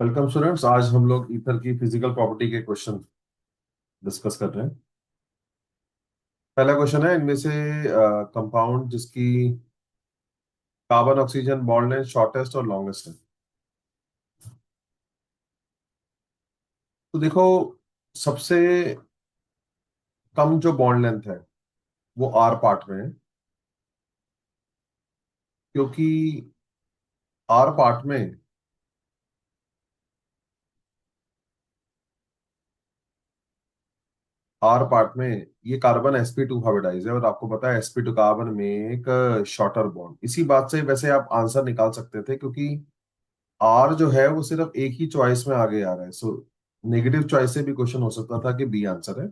Welcome students. आज हम लोग ईथर की फिजिकल प्रॉपर्टी के क्वेश्चन डिस्कस कर रहे हैं। पहला क्वेश्चन है इनमें से कंपाउंड जिसकी carbon oxygen bond length shortest और लॉन्गेस्ट है। तो देखो, सबसे कम जो बॉन्ड लेंथ है वो आर पार्ट में है, क्योंकि आर पार्ट में ये कार्बन sp2 हाइब्रिडाइज है, और आपको पता है sp2 कार्बन में एक शॉर्टर बॉन्ड। इसी बात से वैसे आप आंसर निकाल सकते थे, क्योंकि आर जो है वो सिर्फ एक ही चॉइस में आगे आ रहा है। सो नेगेटिव चॉइस से भी क्वेश्चन हो सकता था कि बी आंसर है।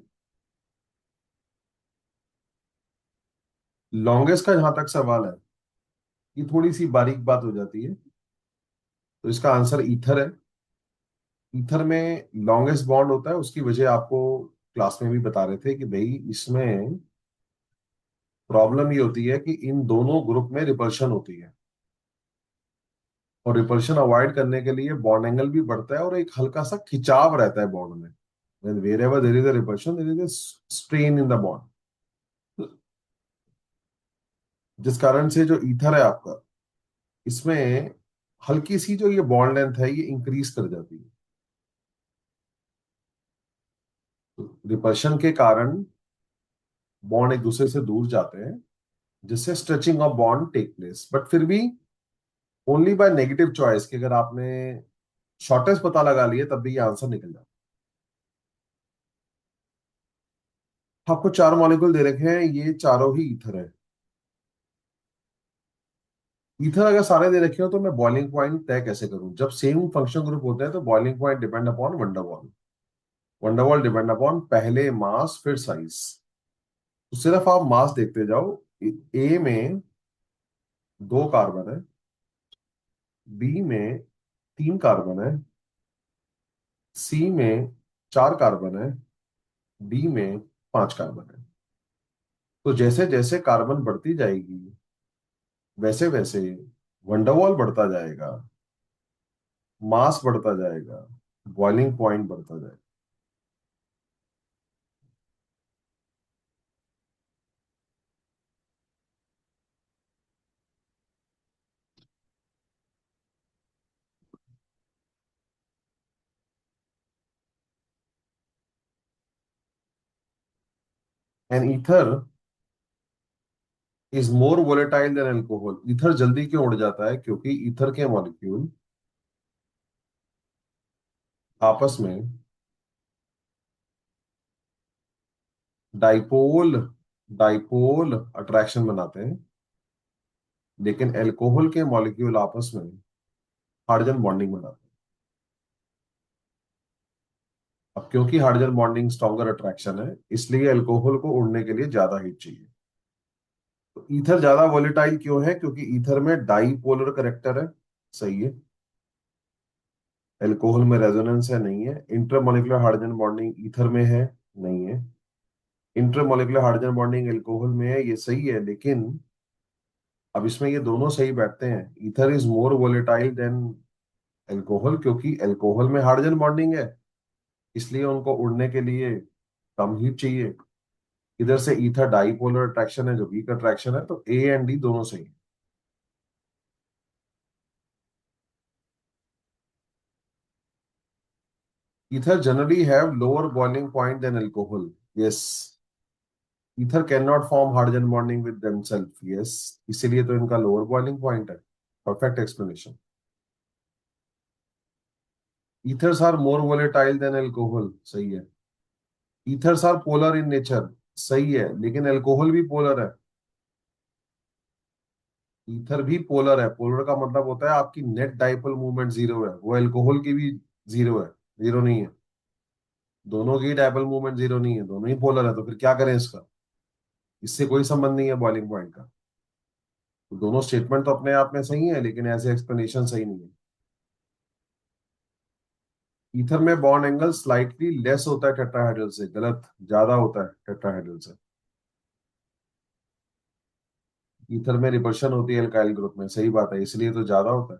लॉन्गेस्ट का जहां तक सवाल है, ये थोड़ी सी बारीक बात हो जाती है। तो इसका आंसर ईथर है। ईथर में लॉन्गेस्ट बॉन्ड होता है, उसकी वजह आपको क्लास में भी बता रहे थे कि भाई इसमें प्रॉब्लम ये होती है कि इन दोनों ग्रुप में रिपल्शन होती है, और रिपल्शन अवॉइड करने के लिए बॉन्ड एंगल भी बढ़ता है और एक हल्का सा खिंचाव रहता है बॉन्ड में। Wherever there is a repulsion, there is a strain in the bond, जिस कारण से जो ईथर है आपका, इसमें हल्की सी जो ये बॉन्ड लेंथ है ये इंक्रीज कर जाती है। तो रिपल्शन के कारण बॉन्ड एक दूसरे से दूर जाते हैं, जिससे stretching of bond take place, but फिर भी ओनली बाय नेगेटिव चॉइस। कि अगर आपने शॉर्टेस्ट पता लगा लिए तब भी ये आंसर निकल जाता है। आपको चार मॉलिक्यूल दे रखे हैं, ये चारों ही ईथर है। ईथर अगर सारे दे रखे हो तो मैं बॉइलिंग पॉइंट तय कैसे करूं? जब सेम फंक्शन ग्रुप होते हैं तो boiling point depend upon van der Waals. Van der Waals depend upon पहले मास फिर साइज। तो सिर्फ आप मास देखते जाओ। ए में दो कार्बन है, बी में तीन कार्बन है, सी में चार कार्बन है, डी में पांच कार्बन है। तो जैसे जैसे कार्बन बढ़ती जाएगी वैसे वैसे वंडरवॉल बढ़ता जाएगा, मास बढ़ता जाएगा, बॉइलिंग पॉइंट बढ़ता जाएगा। And ether is more volatile than alcohol. Ether जल्दी क्यों उड़ जाता है? क्योंकि ईथर के मॉलिक्यूल आपस में डाइपोल डाइपोल अट्रैक्शन बनाते हैं, लेकिन अल्कोहल के मॉलिक्यूल आपस में हाइड्रोजन बॉन्डिंग बनाते हैं। अब क्योंकि हाइड्रोजन बॉन्डिंग स्ट्रॉन्गर अट्रैक्शन है, इसलिए अल्कोहल को उड़ने के लिए ज्यादा हीट चाहिए। तो ईथर ज्यादा वोलेटाइल क्यों है? क्योंकि ईथर में डाइपोलर करेक्टर है। सही है। अल्कोहल में रेजोनेंस है? नहीं है। इंटरमोलिकुलर हाइड्रोजन बॉन्डिंग ईथर में है? नहीं है। इंटरमोलिकुलर हाइड्रोजन बॉन्डिंग अल्कोहल में है, ये सही है, लेकिन अब इसमें ये दोनों सही बैठते हैं। Ether is more volatile than alcohol, क्योंकि अल्कोहल में हाइड्रोजन बॉन्डिंग है, इसलिए उनको उड़ने के लिए कम हीट चाहिए। इधर से ईथर डाइपोलर अट्रैक्शन है जो वीक अट्रैक्शन है, तो ए एंड डी दोनों सही है। Ether generally have lower boiling point than alcohol. Yes. Ether can not form hydrogen bonding with themself. Yes. इसीलिए तो इनका लोअर बॉइलिंग पॉइंट है। Perfect explanation. Ethers are more volatile than alcohol. सही है। Ethers are polar in nature. सही है, लेकिन alcohol भी पोलर है। ईथर भी पोलर है। पोलर का मतलब होता है आपकी नेट डाइपोल मूवमेंट जीरो है, वो अल्कोहल की भी जीरो है। जीरो नहीं है। दोनों की डाइपोल मूवमेंट जीरो नहीं है, दोनों ही पोलर है। तो फिर क्या करें इसका? इससे कोई संबंध नहीं है बॉइलिंग पॉइंट का। तो दोनों स्टेटमेंट तो अपने आप में सही है, लेकिन ऐसे एक्सप्लेनेशन सही नहीं है। ईथर में बॉन्ड एंगल स्लाइटली लेस होता है टेट्राहेड्रल से। गलत। ज्यादा होता है टेट्राहेड्रल से। ईथर में रिपल्शन होती है एल्काइल ग्रुप में। सही बात है, इसलिए तो ज्यादा होता है।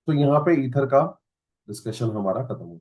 तो यहाँ पे ईथर का डिस्कशन हमारा खत्म हो